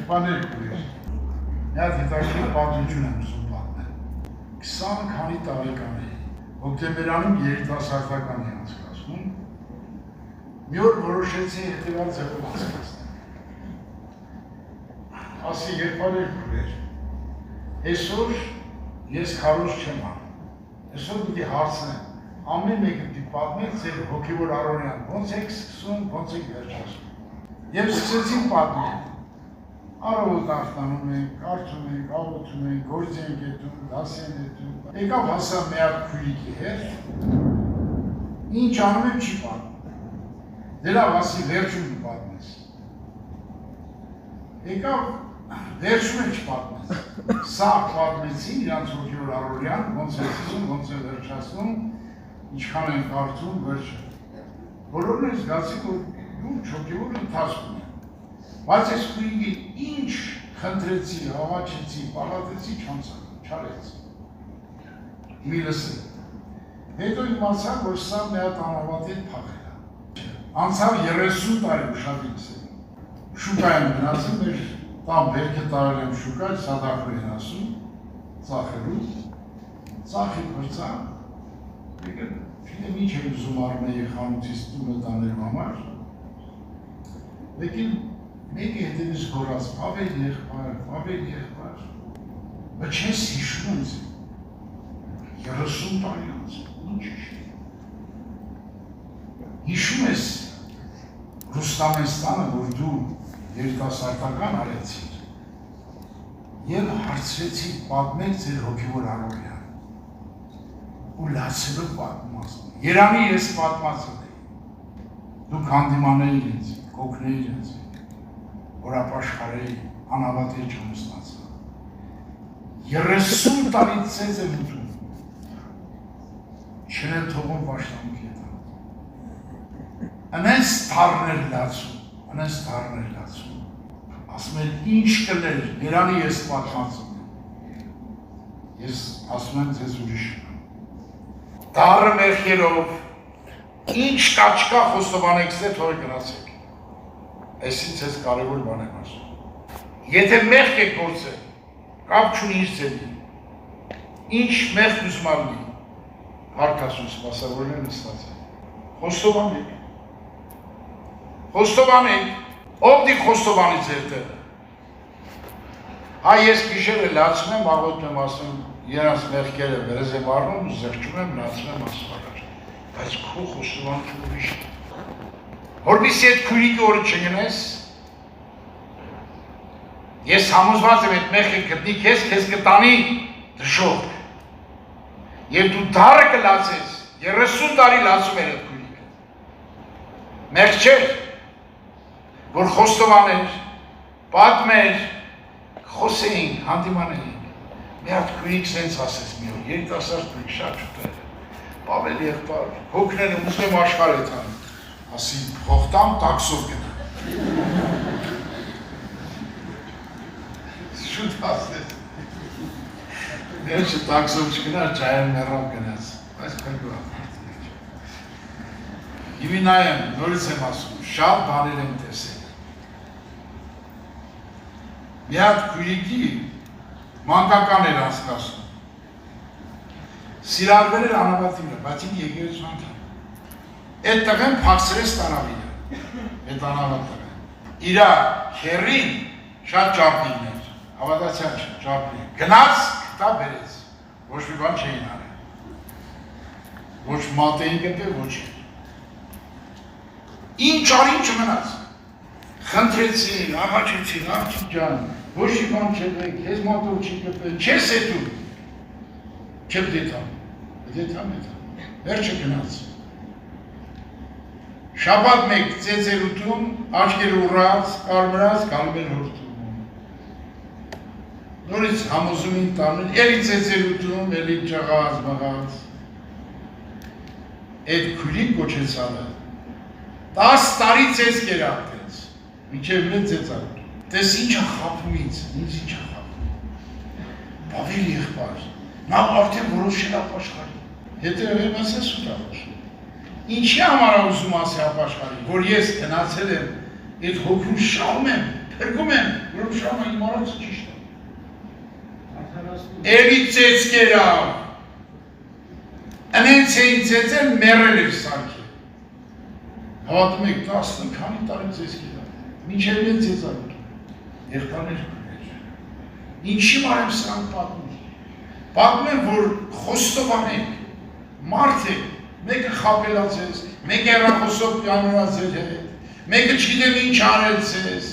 Երբաներ կուր, միատ հետաքրքիր պատմություն եմ ուզում պատմել։ 20 քանի տարեկան էի, հոկտեմբերանում երիտասարդական էի անցկացնում, մի օր որոշեցի հետևյալ ձևով անցկացնել։ Ասի երբաներ կուր, այսօր ես քարոզ չեմ անում, այսօր պիտի հարցնեմ, ամեն մեկը պիտի պատմեք ձեր հոգևոր առօրյան, ոնց եք սկսում, ոնց եք վերջացնում։ Եվ սկսեցին պատմել։ Առավոտ արտանում ենք, կարծում ենք, աղոթում ենք, գործի ենք հետում, դասի ենք հետում։ Եկավ հասա մի հատ քույրիկի հետ, ինչ անում եմ չի պատմում։ Դե լավ, ասի վերջում պատմես։ Եկավ վերջում եմ չպատմես։ Սա պատմեցի իրանց հոգևոր առօրյան, ոնց է սկսում, ոնց է վերջացնում, ինչքան են կարծում, վերջը։ Բոլորն են զգացի, որ դու հոգևոր ընթացքում եմ։ Բայց այս քույրիկի ինչ խնդրեցի, հավաչեցի, պալատեցի, չարեցի։ Մի լսել։ Հետո իմացա, որ սա մի հատ անավատի հետ փախել է։ Անցավ 30 տարի ուշադիր լսել։ Շուկա եմ գնացել, մեր տան բերքը տարել եմ շուկա, սադախոր են ասում, ծախելու, ծախի պրծա, չիտեմ ինչ եմ ուզում Արմեի խանութից տունը տաներում համար, Լեկին մեկի հետևից գորած, ավել եղբար, բայց չես հիշում ինձ, 30 տարի անց, ինչ հիշում։ Հիշում ես Ռուստամենստանը, որ դու երիտասարդական արեցիր և հարցրեցի պատմել ձեր հոգևոր առօրյան ու լացելով պատմասն, Երանի ես պատմացել էի, դուք հանդիմանեիր ինձ, կոգնեիր ինձ, որապաշխարեի, անավատի չեմ ստացա, 30 տարի ծեծ եմ ուտում, չեն թողում վաշտամուքի հետ, ընենց թարներ լացում, ասում են ինչ կներ, Երանի ես պատմացում եմ, ես ասում եմ ձեզ ուրիշ դարը մեղքերով, ինչ կա չկա խոստովանեք ձեր թողեք գնացեք, այսինչ ես կարևոր բան եմ ասում, եթե մեղք եք գործել, կապ չունի ինչ ձերի, ինչ մեղք ուզում ալնի, հարկասում սպասավորներ նստացել, խոստովանեք, ով դի խոստովանի ձեր տեղը, հա ես գիշերը լացում եմ, աղոթում եմ ասում, Երանց մեղքերը վերեզ եմ առնում, զեղչում եմ, լացում եմ ասվարար, բայց քո խոստովանություն ուրիշ է, որպեսզի այդ քույրիկի օրը չգնես, ես համոզված եմ այդ մեղքը գտնի քեզ կտանի դժոխք, և դու դարը կլացես, 30 տարի լացում էր այդ քույրիկը, մեղք չէր, որ խոստովաներ, պատմեր, խոսեինք, հանդիմանեինք, մի հատ քույրիկ սենց ասես մի օր, երիտասարդ քույրիկ շատ շուտ Պավել եղբայր, հոգնել եմ ուզում եմ աշխարհ հետ անում, ասի փոխտամ տաքսով գնա։ Շուտ ասես։ Ներշը տաքսով չգնար, ջայել մեռավ գնաց, բայց քրգու ապարդներ։ Հիմի նայեմ, նորից եմ ասում, շատ բաներ եմ տեսել։ Մի հատ քույրիկի մանկական էր անցկացնում, սիրարվել էր անավատի մը, բայց ինք եկեղեցու անդամ, այդ տղեն փակցրեց տանավինը, այդ անավատ տղեն, իրա հերին շատ ճապլին էր, հավատացյալ չէ, ճապլին, գնաց, կտա բերեց, ոչ մի բան չէին արել, ոչ մատեին կտել, ոչ էր, ինչ արին չմնաց, խնդրեցին, աղաչեցին, աղջիկ ջան, ոչ մի բան չեղեք, ես մատով չի կպել, չես հետում, չեմ դետամ, վերջը գնաց, շաբաթ մեկ ծեծեր ուտում, աչքեր ուռած, կարմրած, գալում են հորդում, նորից համոզում են տանում, էլի ծեծեր ուտում, էլի ճաղած, մաղած, այդ քույրիկ կոչեցալը, 10 տարի ծեծ կերակտեց, մինչև մեծ ծեծակ, տես ինչը խապում ինձ ինչը խապում, բավել եղբար, նա արդեն որոշել ապաշխարի, հետո եմ ասես ուտ ապաշխարի, ինչի համար ուզում ասի ապաշխարի, որ ես գնացել եմ այդ հոգում շահում եմ, փրկում եմ, որում շահում եմ իմ արածը ճիշտ է։ Էլի ծեցկերավ, ընենց էին ծեցել մերել էր սարքի։ Հավատում եք 10 քանի տարի ծեցկերավ, մինչև են ծեզարուկ, եղբարներ կներ։ Ինչի մարեմ սրանք պատմում եմ, որ խոստովան եք, մարդ եք, մեկը խապելած ես, մեկը հեռախոսով պիանորած էր հետ, մեկը չգիտեմ ինչ արել ձեզ,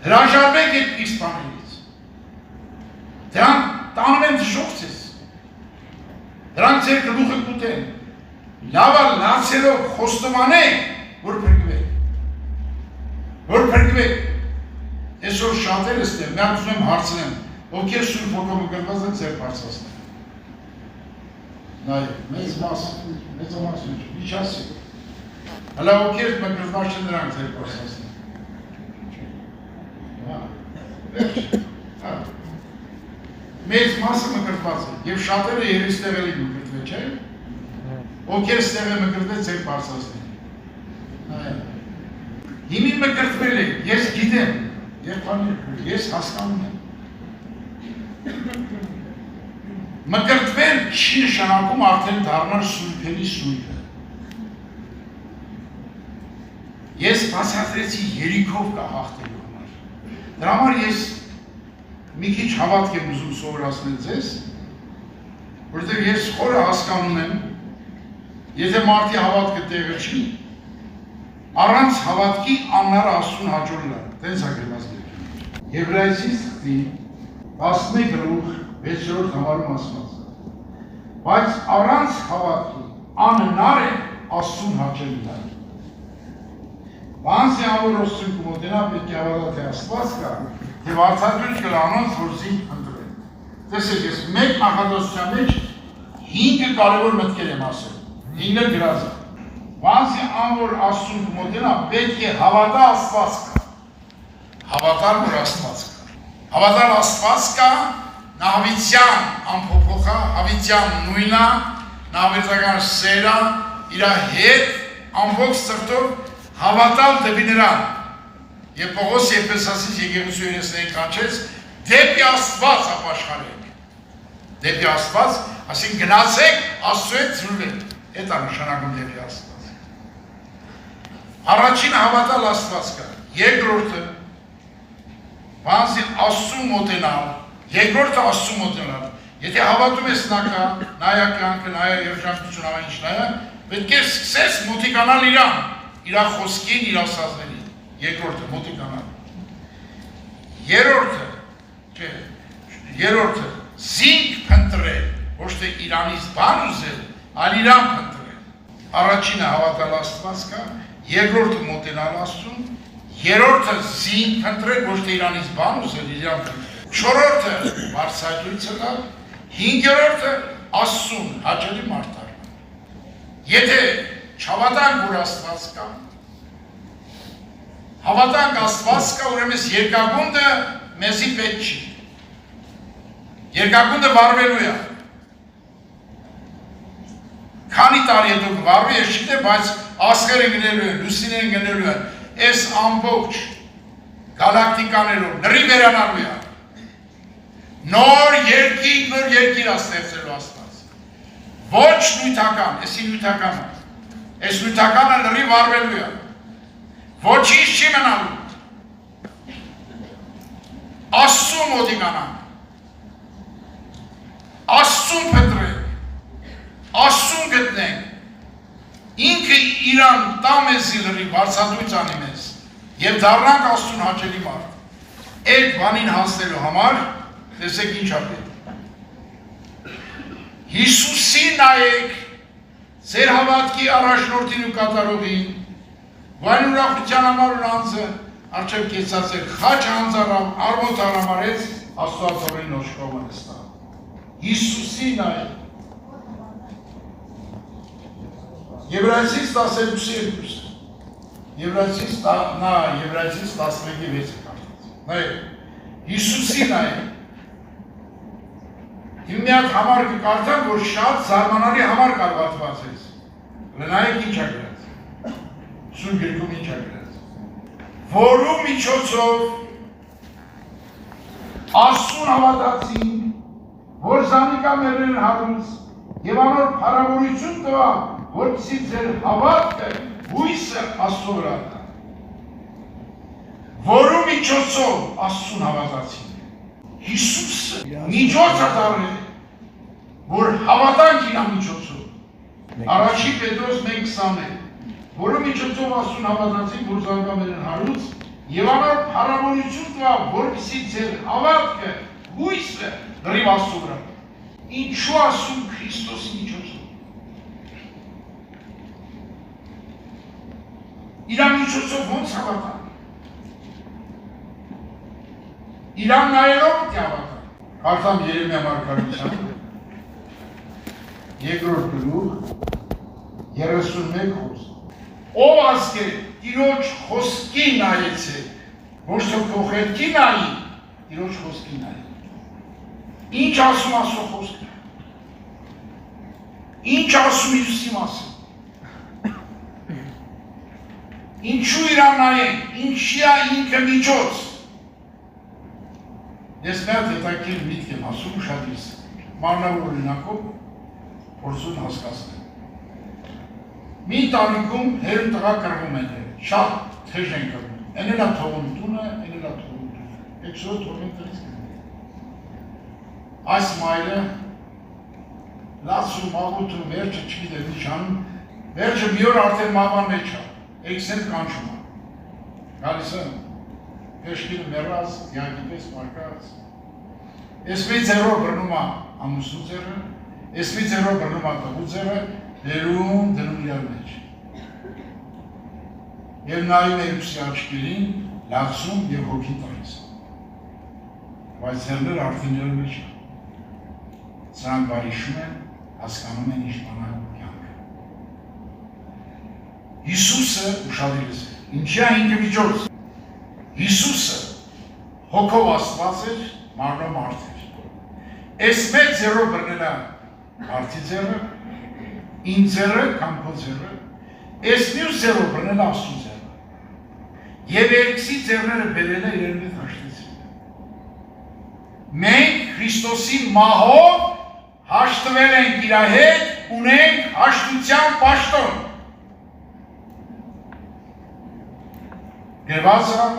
հրաժարվեք այդ իսկ բաներից, դրանք տանում են դժոխ ձեզ, դրանք ձեր գլուխը կուտեն, լավա լացելով խոստովանեք, որ փրկվեք, այսօր շատերս դեմ, միակ ուզում եմ հարցնեմ, ովքեր Սուրբ Հոգով գրված են ձեր բարձրացնել։ Նայեք, մեծ մասը իջասի։ Հլա ովքեր մկրտված չեն նրանք ձեր բարձրացնել։ Մեծ մասը մկրտված է, և շատերը երևի ստեղ էլի մկրտվել, չէ՞։ Ովքեր ստեղ է մկրտվել ձեր բարձրացնել։ Նայեք։ Հիմի մկրտվել եք, ես գիտեմ, ես հասկանում եմ։ Մկրտվել չի նշանակում արդեն դառնալ սուրբերի սուրբը։ Ես բացատրեցի երիքով կա հաղթելու համար։ Դրա համար ես մի քիչ հավատք եմ ուզում սովորացնել ձեզ, որովհետև ես խորը հասկանում եմ, եթե մարդի հավատքը տեղը չի, առանց հավատքի աննար Աստծուն հաջողելա, տենց է գրված գրքում։ Եբրայեցիս 11 գլուխ 6-րդ համարում ասված է, բայց առանց հավատքի անհնար է Աստծուն հաճելը։ Բանսի անոր Աստծուն կմոտենա պետք է հավատա թե Աստված կա, եւ արդյունք կլա անոնց որ զինք ընտրեն։ Տեսեք, ես մեկ նախադասության մեջ 5 կարևոր մտքեր եմ ասել, 5-ը գրած է։ Բանսի անոր Աստծուն կմոտենա պետք է հավատա Աստված կա, հավատալ որ Աստված կա, հավատալ Աստված կա, նա հավիտյան ամփոփոխա, հավիտյան նույնա, նա հավիտական սերա, իրա հետ ամբողջ սրտով հավատալ դեպի նրան։ Եվ Պողոս Եփեսացիս եկեղեցու 39 կանչեց, դեպի Աստված ապաշխարեք։ Դեպի Աստված, ասին գնացեք Աստծու հետ զրույց։ Այդ է նշանակում դեպի Աստված։ Առաջինը հավատալ Աստված կա, երկրորդը բանսին Աստծուն մոտենալ, երկրորդը Աստծուն մոտենալ։ Եթե հավատում ես նա կա, նայա կյանքը, նայա երջանկություն, ամեն ինչ նայա, պետք է սկսես մոտիկանալ իրան, իրա խոսքին, իրա ասածներին, երկրորդը մոտիկանալ։ Երրորդը զինք փնտրել, ոչ թե իրանից բան ուզել, այլ իրան փնտրել։ Առաջինը հավատալ Աստված կա, երկրորդը մոտենալ Աստծուն, երրորդը զինք փնտրել, ոչ թե իրանից բան ուզել, իրան փնտրել։ Չորրորդը բարձրացույցը լավ, հինգերորդը Աստծուն հաճելի մարդար։ Եթե չհավատանք, որ Աստված կա, հավատանք Աստված կա, ուրեմն երկագունդը մեզի պետք չի։ Երկագունդը վարվելու է։ Քանի տարի հետո կվարվի, ես չգիտեմ, բայց աստղերը գնելու են, լուսինեն գնելու են, այս ամբողջ գալակտիկաներով նրի վերանալու է։ Նոր երկիր աստեղծելու Աստված։ Ոչ նույթական, էսի նույթական է։ Այս նույթականը լրի վարվելու է։ Ոչինչ չի մնալու։ Աստծուն մոտիկանանք։ Աստծուն փնտրենք։ Աստծուն գտնենք։ Ինքը իրան տա մեզի լրի վարձատույց անի մեզ և դառնանք Աստծուն հաճելի մարդ։ Այդ բանին հասնելու համար տեսեք ինչ ապետ։ Հիսուսի նայեք, ձեր հավատքի առաջնորդին ու կատարողին, վայն ուրախության համար ու անձը, արջև կեցացեք, խաչ անձարավ, արմոտ հարամարեց, աստուածորին նոշկովը նստա։ Հիսուսի նայեք։ Եբրայեցիս 12-ը, Եբրայեցիս 11-6 նայեք, Հիսուսի նայեք։ Իմ միակ համար կկարդամ, որ շատ զարմանալի համար կարվածված ես։ Լնայեք ինչ ա գրած, Սուրբ գրքում ինչ ա գրած։ որու միջոցով Աստծուն հավատացին, որ զանիկա մերեն հարուց եւ անոր փառավորություն տվա, որպեսզի ձեր հավատքը հույսը Աստծո վրա տա։ Որու միջոցով Աստծուն հավատացին։ Հիսուսը միջոց է դարձել, որ հավատանք իր միջոցով։ Առաջի Պետրոս 1:20, որու միջոցով Աստծուն հավատացին, որ զանիկա մերեն հարուց եւ անոր փառավորություն տվա, որպեսզի ձեր հավատքը հույսը դրի Աստծո վրա։ Ինչու ասում Քրիստոսի միջոցով։ Իրան միջոցով ոնց հավատալ։ Իրան նայելով պիտի հավատալ։ Կարդամ Երեմիա մարգարեության երկրորդ գլուխ 31 խոսք։ Ով ազգ է Տիրոջ խոսքին նայեցեք, ոչ թե քո խելքի նայի, Տիրոջ խոսքին նայի։ Ինչ ասում Աստծո խոսքը։ Ինչ ասում Հիսուսի մասին։ Ինչու իրան նայենք, ինչի է ինքը միջոց։ Ես մեր հետաքրքիր միտք եմ ասում ուշադրից, մանրավոր օրինակով փորձում հասկացնել։ Մի տանիքում հեր տղա կռվում են, շատ թեժ են կռվում, են էլա թողուն տունը, են էլա թողուն տունը, էքսորը թողուն տնից կռվում։ Այս մայրը լացում, մաղութում, վերջը չգիտեմ նիչանում, վերջը մի օր արդեն մաղան մեջ է, էքսեն կանչում է, գալիս է, Փեշկին մեռած, յակի պես մարկած, ես մի ձերով բռնում է ամուսնու ձերը, ես մի ձերով բռնում է տղու ձերը, դերում դնում իրար մեջ։ Եվ նայում է ուսի աչքերին, լացում և հոգի տալիս։ Բայց ձերներ արդեն իրար մեջ է։ Սրանք բարիշում են, հասկանում են իշպանակ կյանքը։ Հիսուսը ուշադրես է, ինչի է ինքը միջոց։ Հիսուսը հոգով Աստված էր, մարմնով մարդ էր։ Այս մեծ ձեռով բռնելա մարդի ձեռը, իմ ձեռը կամ քո ձեռը, այս մյուս ձեռով բռնելա Աստծո ձեռը։ Եվ երկուսի ձեռները բերել է իրեն հետ հաշտեցրել։ Մենք Քրիստոսի մահով հաշտվել ենք իր հետ, ունենք հաշտության պաշտոն։ Գրված է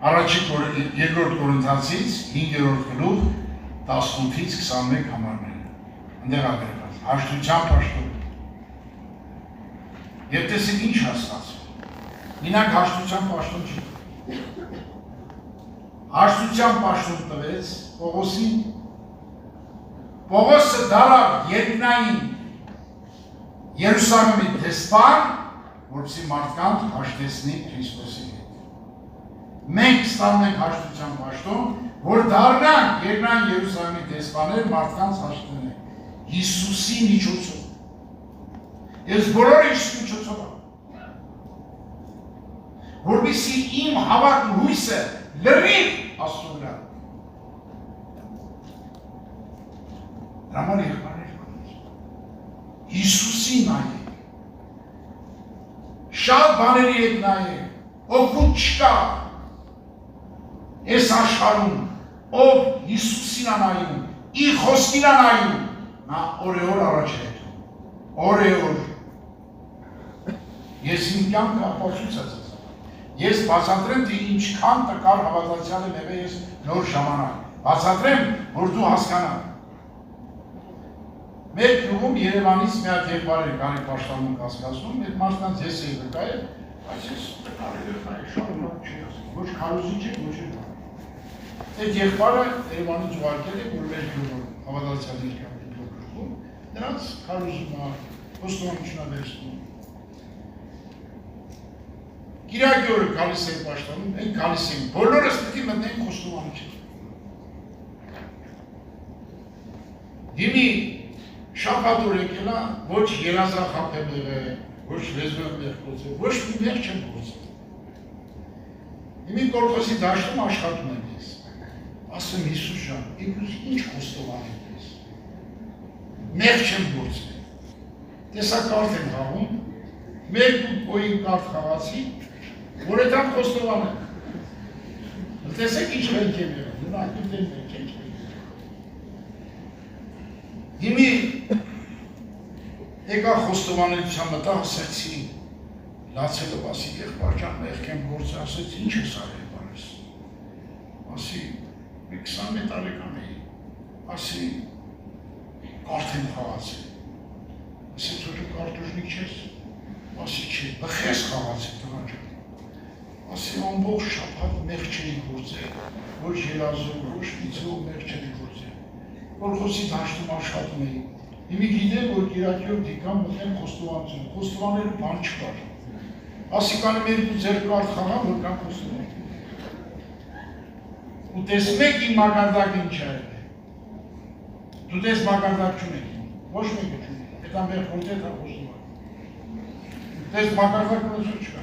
երկրորդ Կորինթացից 5-րդ գլուխ 18-ից 21 համարները։ Այնտեղ է գրված հաշտության պաշտոն։ Եվ տեսեք ինչ հաստացվում։ Մենակ հաշտության պաշտոն չի։ Հաշտության պաշտոն տվեց Պողոսին։ Պողոսը դարավ երկնային Երուսաղեմի դեսպան, որպեսզի մարդկանց հաշտեցնի Քրիստոսի հետ։ Մենք ստանում ենք հաշտության պաշտոն, որ դառնանք երկնային Երուսաղեմի դեսպաններ մարդկանց հաշտենենք Հիսուսի միջոցով։ Ես բոլորը Հիսուսի միջոցով եմ։ Որպեսզի իմ հավատն հույսը լրիվ Աստծո վրա։ Դրաման եղբայրներ կողմից։ Հիսուսի նայեք։ Շատ բաների հետ նայեք։ Օգուտ չկա։ Այս աշխարհում ով Հիսուսին է նայում, իր խոսքին է նայում, նա օրեօր առաջ է հետում։ Օրեօր։ Ես իմ կյանքը ապացույց եմ։ Ես բացատրեմ, թե ինչքան տկար հավատացյալ եմ եղել ես նոր ժամանակ։ Բացատրեմ, որ դու հասկանաս։ Մեր գյուղում Երևանից մի հատ եղբայր էր գարի պաշտամուն կասկածում, այդ մարդկանց ես էի վկայել, բայց ես տկար եղբայր շարունակ չի ասում, ոչ քարոզիչ է, ոչ էլ։ Այդ եղբայրը Երևանից ուղարկել է, որ մեր գյուղում հավատացյալների կյանքի փոխում, նրանց քարոզում է, խոստովանություն է վերցնում։ Կիրակի օրը գալիս էին պաշտպանում, մենք գալիս էին, բոլորս պետք է մտնենք խոստովանություն։ Հիմի շաբաթ օր եկել է, ոչ երազախապ եմ եղել, ոչ լեզվով մեղ գործել, ոչ մի մեղ չեմ գործել։ Հիմի կորպոսի դաշտում աշխատում եմ ես։ Ասում Հիսուս ջան, ինչ խոստովանեք ես։ Մեղ չեմ գործել։ Տեսա կարդ եմ խաղում, մեկ ու կոյին կարդ խաղացի, որ այդան խոստովան է։ Տեսեք ինչ մենք եմ եղել, ունակիվ դեն մենք ենք եղել։ Հիմի եկա խոստովանելիության մտա ասեցի, լացելով ասի եղբարջան մեղք եմ գործը, ասեցի ինչ ես արել բարես։ Ասի 20 տարեկան էի, ասի կարթեն խաղացել։ Ասի ծոճու կարտուժնիկ չես, ասի չի, բխես խաղացել տղաջան։ Ասի ամբողջ շաբաթ մեղք չէի գործել, ոչ երազում, ոչ վիծով մեղք չէի գործել, որ խոսի դաշտում աշխատում էի։ Հիմի գիտեմ, որ կիրակյով դիկամ մտեմ խոստովանություն, խոստովանելու բան չկար։ Ասի կանը մեր դու ձեր կարդ խաղամ, որ կան խոստովան։ Ու տեսնում եք իմ մակարդակը ինչ է։ Դու տես մակարդակ չունեք, ոչ մեկը չունեք, հետա մեր խորտետ է խոստովան։ Տես մակարդակ ունեցու չկա։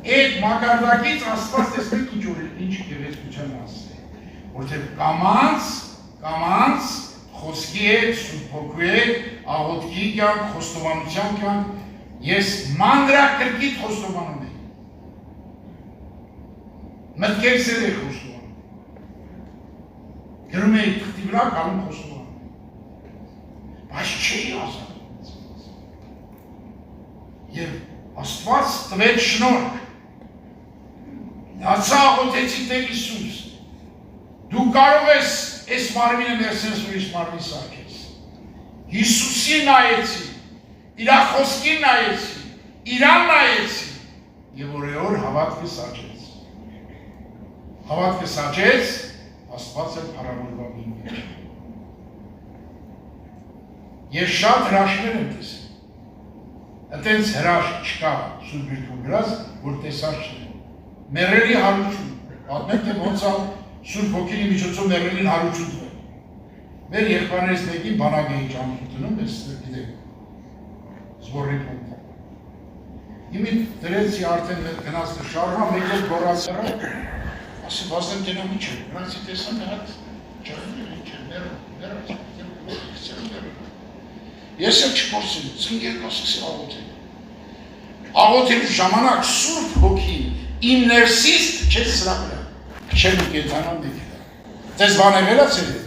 Այդ մակարդակից Աստված տեսնեք ինչ գեղեցկության ասել, որտեղ կամանց խոսքի հետ, Սուրբ Հոգու հետ, աղոթքի կյանք, խոստովանության կյանք, ես մանրակրկիտ խոստովանում եմ։ Մտքերս էլ է խոստովանում։ Գրում էի թղթի վրա կալում խոստովանում։ Բայց չէի ասում։ Եվ Աստված տվեց շնորհք։ Նացա աղոթեցի Տեր Հիսուս, դու կարող ես այս մարմինը ներսես ուրիշ մարմին սարքես։ Հիսուսի նայեցի, իրա խոսքին նայեցի, իրան նայեցի, և օրեոր հավատքը սաճեց։ Հավատքը սաճեց, Աստված էլ փառավորվավ իմ մեջ։ Ես շատ հրաշքներ եմ տեսել։ Այդտենց հրաշք չկա Սուրբ Գրքում գրած, որ տեսած չեմ։ Մեռելի հարություն, պատմեք թե ոնց է Սուրբ Հոգին միջոցով մեռելին հարություն տվել։ Մեր եղբայրներից մեկին բանակ էի ճամփին տնում, ես գիտեք, զբորի փոքր։ Հիմի դրեցի արդեն գնաց շարժվա, մեկ էլ գոռաց հեռա, ասի բազեմ տենամ ինչ է, նրանցի տեսան նհատ ջահել ինչ է, մեռած, ես էլ չփորձեմ, ծնգերկա սկսի աղոթել։ Աղոթելու ժամանակ Սուրբ Հոգին իմ ներսից չես սրա վրա, չեմ ու կենթանան դեկել։ Ձեզ բան է վերացել է։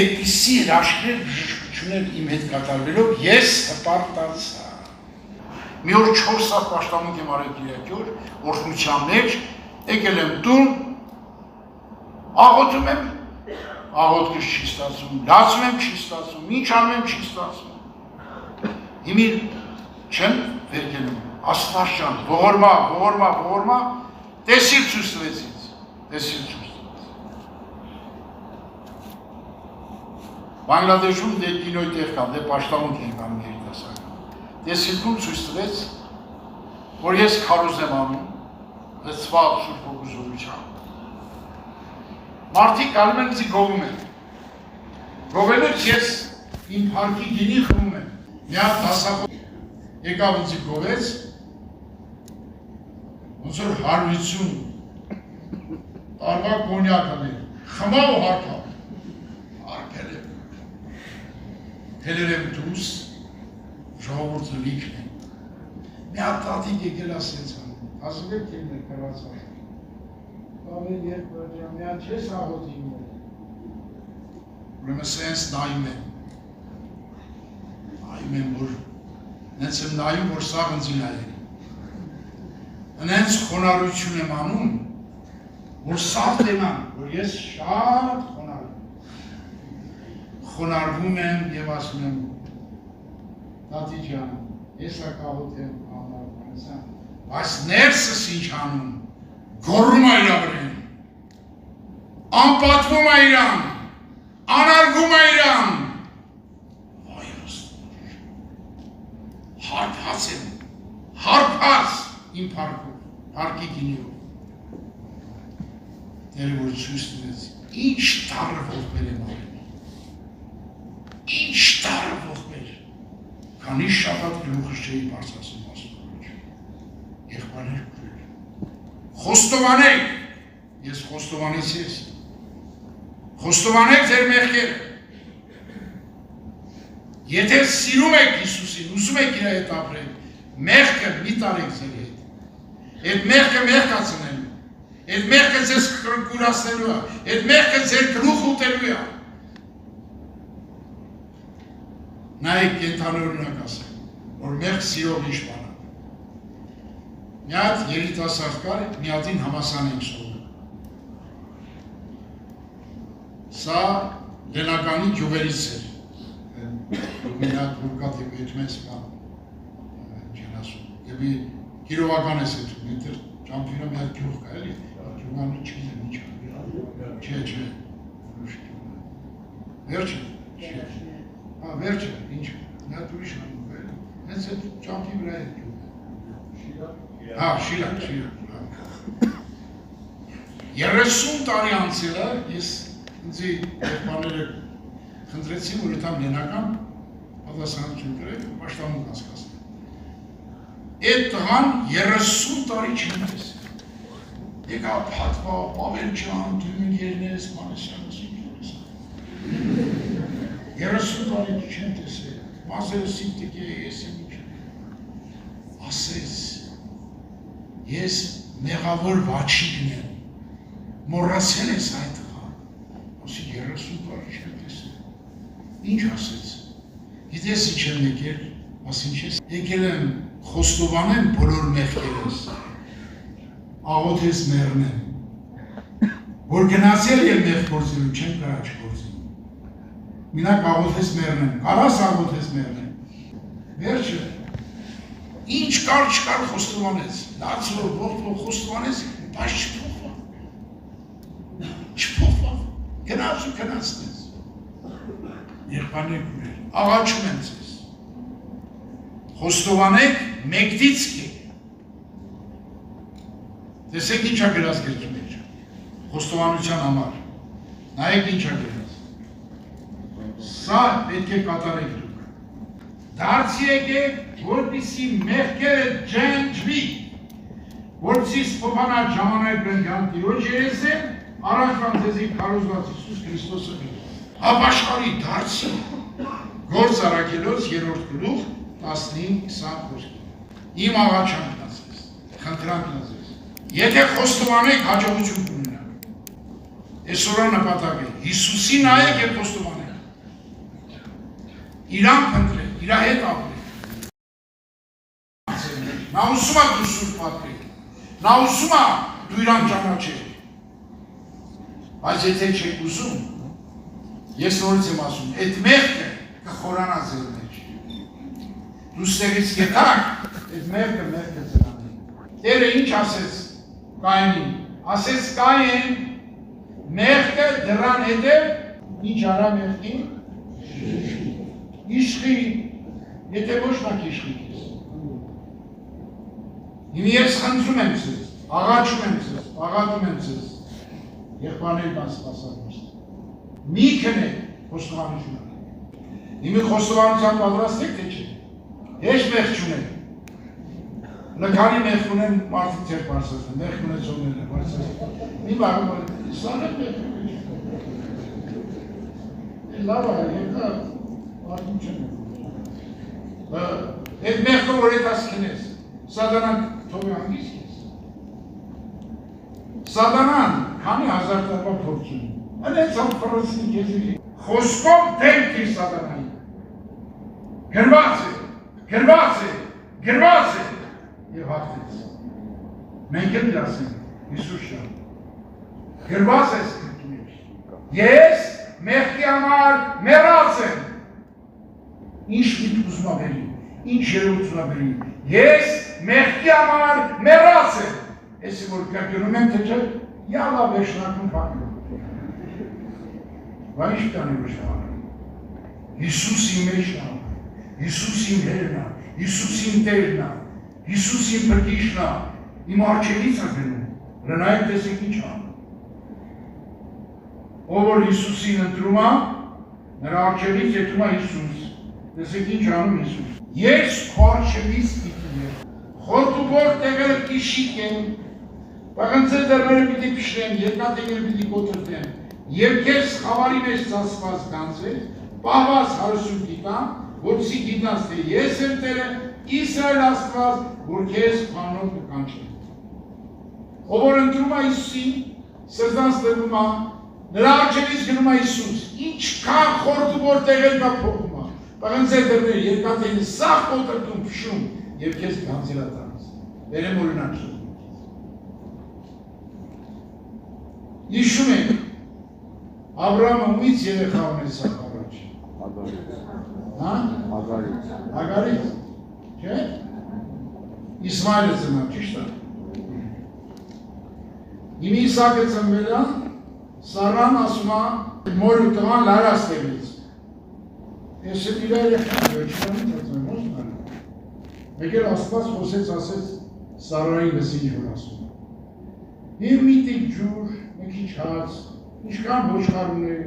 Այդպիսի հրաշքներ բժշկություններ իմ հետ կատարվելով ես հպարտացա։ Մի օր 4 սաղ պաշտամունք եմ արել կիրակյոր, օրհնության մեջ, եկել եմ տուն, աղոթում եմ, աղոթքս չի ստացվում, լացում եմ չի ստացվում, ինչ անում եմ չի ստացվում։ Հիմի չեմ վերկենում, Աստված ջան, ողորմա, տեսիլ ցույց տվեց ինձ, տեսիլ ցույց տվեց։ Բանգլադեշում դե կինոյի տեղ կան, դե պաշտամունք են կանում երիտասարդական։ Տեսիլքում ցույց տվեց, որ ես քարոզ եմ անում, լցված Սուրբ Հոգու զորությամբ։ Մարդիկ գալում են ինձ գովում են։ Գովելուց ես իմ փառքի գինի խմում եմ։ Մի հատ դասախոս եկավ ինձ գովեց, ոնց որ 150 տարվա կոնյակ անել, խմա ու հարբավ, հարբել եմ, թելեր եմ դուրս, ժողովուրդը լիքն եմ, մի հատ տատիկ եկել ասեց անում, ասում եք կերն է կրացված, կավել երբ բրջան, մի հատ չես աղոթի մոտ, ուրեմն սենց նայում եմ, որ նենց եմ նայում, որ սաղ ընձի նայել։ Նենց խոնարհություն եմ անում, որ սաղ տենամ, որ ես շատ խոնարհվում եմ և ասում եմ, տատի ջան, ես ակաղոթեմ անարդանցան, բայց ներսս ինչ անում, գոռում է իրա վրեն, անպատվում է իրան, անարգում է իրան, հարբած եմ, հարբած իմ փառքի գինիով։ Տերը որ ցույց տվեց, ինչ տարր ողբեր եմ արել, ինչ տարր ողբեր, քանի շաբաթ գլուխս չէի բարձրացնում Աստծո, եղբայրներ կրել։ Խոստովանեք, ես խոստովանեցի ես, խոստովանեք ձեր մեղքերը։ Եթե սիրում եք Հիսուսին, ուզում եք իր հետ ապրել, Մեղքը մի տարեք ձեր հետ։ Այդ մեղքը մեղքացնելու։ Այդ մեղքը ձեզ կուրացնելու է։ Այդ մեղքը ձեր գլուխ ուտելու է։ Նայեք կենթանորինակ ասեմ, որ մեղք սիրող ինչ բան է։ Մի հատ երիտասարդ կար, մի հատին համասան ենք սովորում։ Սա Լենականի գյուղերից էր։ Մի հատ հուրկատ և հետ մեզ բան չեն ասում։ Եվ գիրովական ես հետում, ինտեր ճամփիրը մի հատ գյուղ կա, էլի, գյուղանը չգիտեմ ինչ է։ Չէ։ Վերջը։ Վերջը, ինչ, մի հատ ուրիշ հանում է, հենց այդ ճամփի վրա է գյուղ։ Շիրակ։ 30 տարի անցել է, ես ինձի երբաները խնդրեցին, որ ետամ Լենական պատասխանություն կրեք, պաշտամունք հասկացնեմ։ Այդ տղան 30 տարի չեն տեսել։ Եկա փաթվա, Պավել ջան, դու իմ երնես, Մանեսյանս ինչ ես։ 30 տարի չեն տեսել, մազերը սինտիկ է, ես եմ ինչ։ Ասեց, ես մեղավոր վաչիկն եմ, մոռացել ես այդ տղան, ասի 30 տարի չեն տեսել, ինչ ասեց, գիտես ինչ եմ եկել, ասի ինչ ես, եկել եմ խոստովանեմ բոլոր մեղքերս, աղոթես մեղնեմ, որ գնացել եմ մեղ գործելու, չեմ կարա չգործելու, մինակ աղոթես մեղնեմ, կարաս աղոթես մեղնեմ, վերջը, ինչ կար չկար խոստովանեց, լացվոր ողտվող խոստովանեց, բայց չփոխվավ, գնաց ու գնացնեց, եղբաներ կուներ, աղաչում եմ ձեզ, խոստովանեք մեկդից կեք, տեսեք ինչ է գրած գրքի մեջ, խոստովանության համար, նայեք ինչ է գրած, սա պետք է կատարեք դուք, դարձ եկեք, որպիսի մեղքերը ջնջվի, որպիսի սփոփանալ ժամանակ բնկան Տիրոջ երեսեն, առաջվան ձեզի քարոզված Հիսուս Քրիստոսը ապաշխարի դարձի, գործ արագելոց 3-րդ գլուխ 15-20 խոսքի։ Իմ աղաչանքն ասես, խնդրանքն ասես, եթե խոստովանեք հաջողություն կունենաք, այսօրվա նպատակ է, Հիսուսի նայեք և խոստովանեք, իրան փնտրեք, իրա հետ ապրեք, նա ուզում է դու սուրբ ապրեք, նա ուզում է դու իրան ճանաչեք, բայց եթե չեք ուզում, ես նորից եմ ասում, այդ մեղքը կխորանա ձեր մեջ, դու ստեղից գետակ, այդ մեղքը ձրանին, Տերը ինչ ասեց Կայենին, ասեց Կայեն, մեղքը դրան հետ է, ինչ արա մեղքին, իշխի, եթե ոչ նակ իշխի կես, Իմ ես խնդրում եմ ձեզ, աղաչում եմ ձեզ, աղատում եմ ձեզ, եղբաներ բան սպասակուստ, մի քնեք խոստովանություն եք, իմի խոստովանության պատրաստ եք, թե չէ, հեչ մեղ չունեք, լքանի մեղ ունեն մարդիկ ձեր պարսասն, մեղ ունեցողներ է, մի բաղում է, սան է մեղ ունեք, լավ է, եկա, մարդում չեն այդ մեղքը որ ետ ասկենես, Սատանան թողի անգիստ ես, Սատանան քանի հազար տարվա փորձում, անեց ամփրոցնի կեզիրի, խոսքով դենք իր Սատանայի, գրված է, և հաղթեց, մենք եմ դասենք, Հիսուս շան, գրված ես կրկի մեջ, ես մեղքի համար մեռած եմ, ինչ միտ ուզմաբերի, ինչ երևությունաբերի, ես մեղքի համար մեռած եմ, եսի որ կրկնում եմ, թե չէ, յալա վեշնակում պակնում, բա ինչ կանի վշտավանում, Հիսուս իմ մեջն է, Հիսուս իմ հերն է, Հիսուս իմ տերն է, Հիսուս իմ բրգիշն է, իմ արջերից է գնում, լնայք տեսեք ինչ անում, ով որ Հիսուսին ընտրում է, նրա արջերից եթում է Հիսուս, տեսեք ինչ անում Հիսուս, ես քո արջերից պիտի եմ, խորտուբոր տեղերը կիշիկ են, բաղնձեր դերները պիտի պիշրեմ, երկատեղերը պիտի կոտրտեմ, և կեզ խավարի մեջ ծասված գանձեր, պահված հարսում գիտան, որսի գիտանց թե ես եմ տերը, Իսրայել Աստված, որ քեզ բանով կկանչի։ Ով որ ընտրում է Հիսուսին, սրտանց դնում է, նրա առջևից գնում է Հիսուս, ինչքան խորտ ու որ տեղեր կա փոխում է, պղնձե դրներ, երկաթին սաղ կոտրտում փշում և քեզ գանձերատանց, վերեմ օրինակ շում։ Հիշում ենք, Աբրահամը ումից երեխա ուներ սաղ առաջ։ Հագարից, չէ՞։ Իսմայելը ծնավ, ճիշտ է։ Իմ Իսակը ծնվել է, Սարան ասում է մոր ու տղան լարաս տևից։ Ես եմ իր երեխան, վերջինամին ծածում եմ, ոնց նարը։ Մեկ էլ Աստված խոսեց, ասեց Սարային լսի ինչ-որ ասում է։ Եվ միտիկ ջուր, մի քիչ հաց, ինչքան ոչխար ունեն,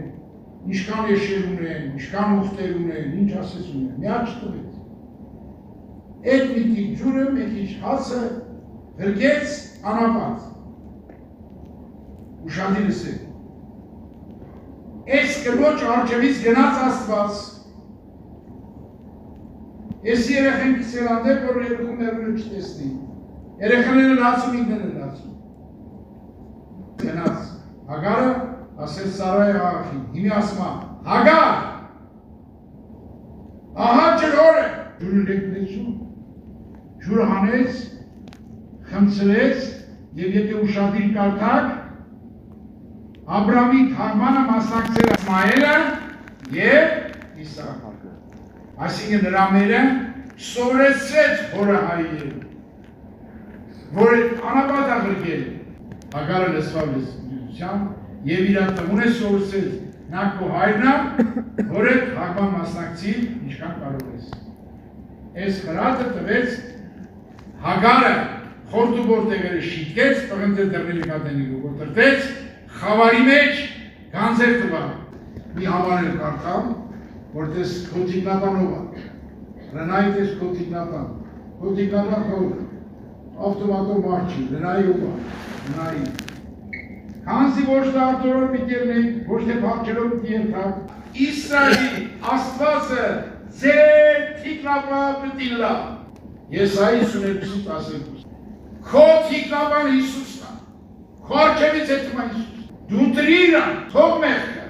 ինչքան եշեր ունեն, ինչքան ուխտեր ունեն, ինչ ասեց ունեն, մի աչ տվեց։ Այդ միտիկ ջուրը, մի քիչ հացը հրգեց անապատ։ Ուշանդի լսեք։ Այս կրոջ արջևից գնաց Աստված։ Ես երեխեն կիսել անդեպ, որ երեխում երևնը չտեսնի։ Երեխաները լացում, ինքները լացում։ Գնաց Հագարը, ասեց Սարայի աղախին, հիմի ասում է, Հագար, ահա ջրոր է։ Ջուրը լեկնեցում, ջուրը հանեց, խմցրեց, և եթե ուշադիր կարդակ, Աբրամի թաղմանը մասնակցել Իսմայելը և Իսակը։ Այսինքն նրա մերը սովորեցրեց հորը հայերը, որ անապատ է գրկել, Հագարը լսվավ լսությամբ և իր տղուն է սովորեցրեց, նա քո հայրն է, որ այդ թաղման մասնակցի ինչքան կարող ես։ Այս խրատը տվեց Հագարը խորտ ու որ տեղերը շիտկեց, պղնձե դռների կատենի կոտրտեց, խավարի մեջ գանձեր տվա, մի համար էր կարդամ, որ տես քոթիգնապանով է, Ռնայի տես քոթիգնապան, քոթիգնապան խոր, ավտոմատով մարչի, Ռնայի ուղա, Ռնայի։ Քանզի ոչ թե արտորոր միտերնենք, ոչ թե բաղջերով միտի երթակ, Իսրայելի Աստվածը ձեր թիկնապա պտիլա, Եսայի 52:12, քո թիկնապան Հիսուսն է, քո արջևից հետում է Հիսուս, դու տրիր ան, թող մեղքը,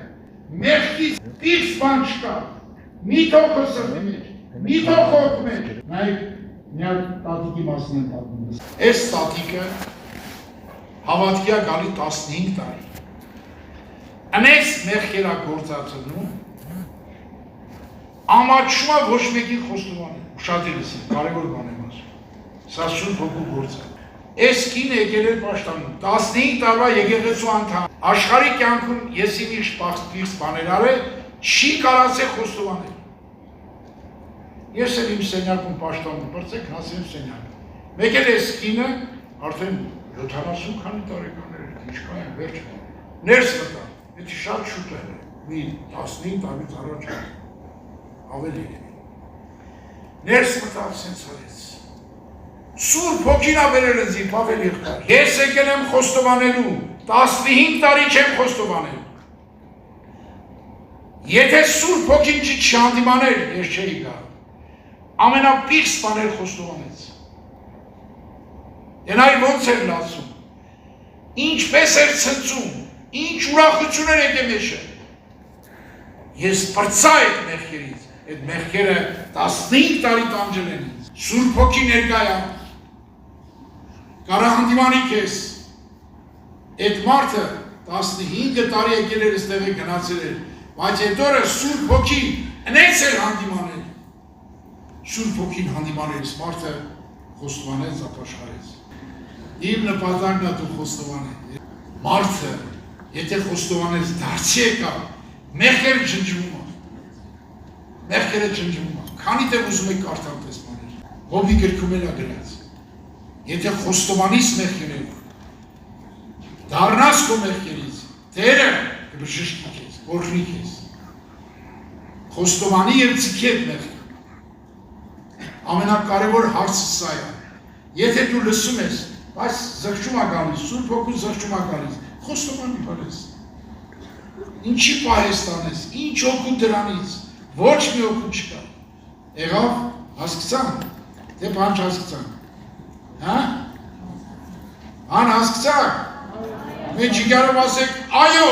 մեղքից պիղծ բան չկա, մի թող քո սրտի մեջ, մի թող խորտ մեջ, նայեք միակ տատիկի մասն են պատմում։ Այս տատիկը հավատքիա գալի 15 տարի, անես մեղքերա գործածնում, ամաչումա ոչ մեկին խոստովան է, ուշադիր լսին, կարևոր բան եմ ասում, սա Սուրբ Հոգու գործ է։ Այս կինը եկել էր պաշտանում, 15 տարվա եկեղեցու անդամ, աշխարհի կյանքում ես իմ պիղծ բաներ արել, չի կարացել խոստովանել։ Ես էլ իմ սենյակում պաշտանում, բրծեք հասեմ սենյակ։ Մեկ էլ այս կինը արդեն 70 քանի տարեկան էր, ինչքան է, վերջ ներս մտա, էդի շատ շուտ է, մի 15 տարվից առաջ ավելի է։ Ներս մտա, սենց արեց։ Սուրբ Հոգին ա բերել ինձ իմ Պավել եղբայր։ Ես եկել եմ խոստովանելու, 15 տարի չեմ խոստովանել։ Եթե Սուրբ Հոգին չհանդիմաներ, ես չէի գա։ Ամենապիղծ բաներ խոստովանեց։ Ենայ ոնց էր լացում, ինչպես էր ցնծում, ինչ ուրախություն էր եկել մեջը։ Ես պրծա այդ մեղքերից, այդ մեղքերը 15 տարի տանջել են ինձ։ Սուրբ Հոգի ներկա է։ Կարա հանդիմանի քեզ, այդ մարդը 15 տարի եկել էր այստեղ գնացել էր, բայց այդ օրը Սուրբ Հոգին ընեց էր հանդիմանել։ Սուրբ Հոգին հանդիմանելիս մարդը խոստովանեց, ապաշխարեց։ Իմ նպատակն է դու խոստովանել։ Մարդը, եթե խոստովանեց դարձի եկա, մեղքերը ջնջվում է։ Մեղքերը ջնջվում է։ Քանի դեպ ուզում եք կարդալ տես բաներ։ Հոբի գրքում էլ է գրած։ Եթե խոստովանիս մեղքերով, դառնաս քո մեղքերից, Տերը կբժշկի քեզ, կօրհնի քեզ։ Խոստովանի եւ ցկի այդ մեղքը։ Ամենակարևոր հարցը սա է։ Եթե դու լսում ես, բայց զղջում է գալիս, Սուրբ Հոգու զղջում է գալիս, խոստովանի բալես։ Ինչի պահեստանես, ինչ օգուտ դրանից, ոչ մի օգուտ չկա։ Եղավ, հասկացան, Դե բան չհասկացանք։ Հա? Ան հասկացանք։ Մենք չգարով ասեք այո։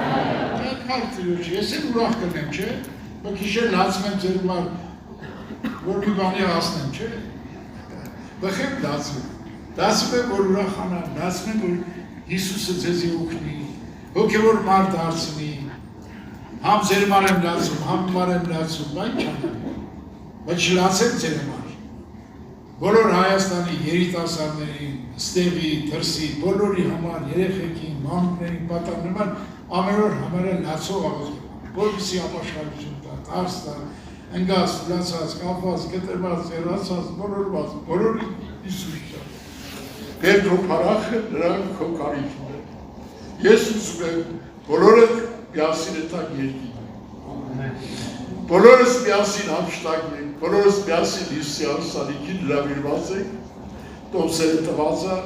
Այդ հարցերուչ, ես էլ ուրախ կնեմ, չէ։ Բայց գիշեր լացում եմ ձեր մար, որ մի բանի հասնեմ, չէ։ Բխեմ լացում։ Լացում եմ, որ ուրախանամ, լացում եմ, որ Հիսուսը ձեզի օգնի, հոգևոր մարդ դարձնի, համ ձեր մար եմ լացում, համ մար եմ լացում, բայց չանեմ։ Բայց չլացեմ ձեր մար։ Բոլոր Հայաստանի երիտասարդներին, ստեղի, դրսի, բոլորի համար, երեխեքին, մանուկներին, պատանման, ամեն օր համարը լացող աղոզում, որպեսզի ապաշխարություն տա, տարս տա, ընգած, լացած, կապված, կտրված, երացած, բոլորի Հիսուս տա։ Դեր քո փառախը նրանք քո կարիքն է։ Ես ուզում եմ բոլորդ միասին տակ երկինք։ Բոլորս միասին հափշտակն ենք, բոլորս միասին Հիսուսի անսանիքին հրավիրված ենք, տոմսերը տված է,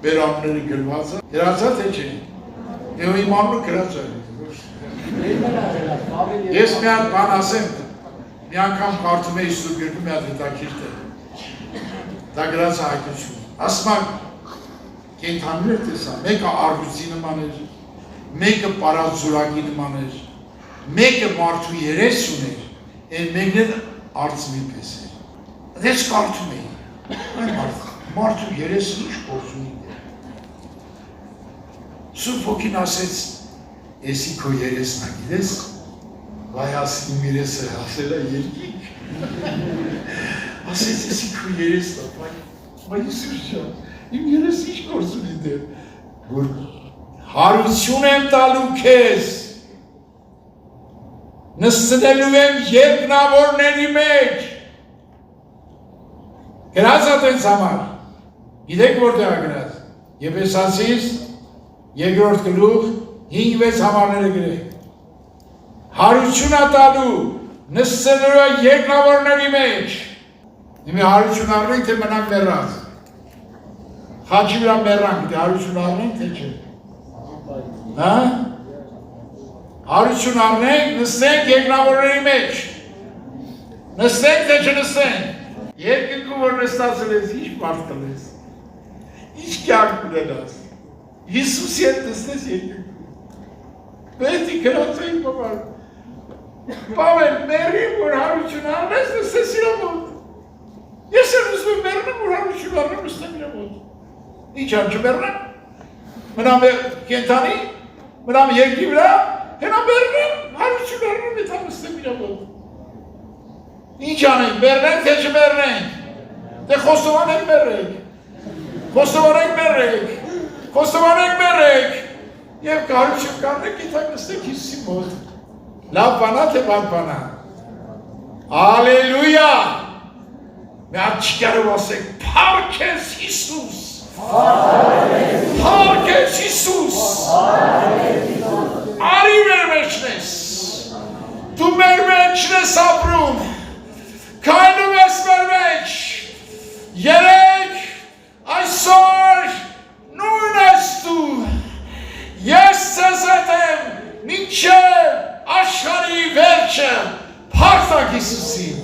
մեր անունները գրված է, երացա թե չէ։ Եվ իմ անունը գրած է։ Ես մի հատ բան ասեմ, մի անգամ կարդում էի Սուրբ գրքում մի հատ հետաքրքիր տեղ։ Դա գրած է հայտնություն։ Ասում եմ, կենդանիներ տեսա, մեկը արվուստի նման էր, մեկը պարազուրակի նման էր, մեկը մարդու երես ուներ, են մեկն էլ արծվի պես էր։ Ես կարդում էի, մարդու երեսը ինչ գործում է։ Սուրբ Հոգին ասեց, եսի քո երեսն ա գիտես, վայ ասի իմ երեսը ասել է երկինք։ Ասեց, եսի քո երեսն ա, վայ Հիսուս ջան, իմ երեսը ինչ գործում է դեր, որ հարություն եմ տալու քեզ, նստելու եմ երկնավորների մեջ, գրած ատենց համար, գիտեք որտեղ է գրած, Եփեսացիս երկրորդ գլուխ 5-6 համարները գրեք, հարություն է տալու, նստելու է երկնավորների մեջ, իմի հարություն առնենք, թե մնանք մեռած, խաչի վրա մեռանք, թե հարություն առնենք, թե չէ, հա? Հարություն առնենք, նստենք երկնավորների մեջ, նստենք, թե չնստենք, երկնքում որ նստացել ես, ինչ մարդ տլես, ինչ կյանք ունենաս, Հիսուսի հետ նստես երկնքում, պետի գրած էին բաբար, Պավել, մերին, որ հարություն առնես, նստես իրա մոտ, ես էլ ուզում եմ մերնեմ, որ հարություն առնեմ, նստեմ իրա մոտ, ինչ ան չմերնեմ, մնամ կենթանի, մնամ երկի վրա, հենա մերնեմ, հարություն առնեմ, ետ ամստեմ իրա մոտ, ինչ անենք, մերնենք, թե չմերնենք, թե խոստովանենք մերրեք, խոստովանենք մերրեք, խոստովանենք մերրեք, և կարություն կանենք, եթակ նստեք Հիսուսի մոտ, լավ բանա, թե բան բանա, ալելույա, մի հատ չկարով ասեք, փառք ես Հիսուս, փառք ես Հիսուս, արի մեր մեջն ես, դու մեր մեջն ես ապրում, քայլում ես մեր մեջ, երեկ, այսօր, նույն ես դու, ես ձեզ հետ եմ, մինչև աշխարհի վերջը, փառք տաք Հիսուսին,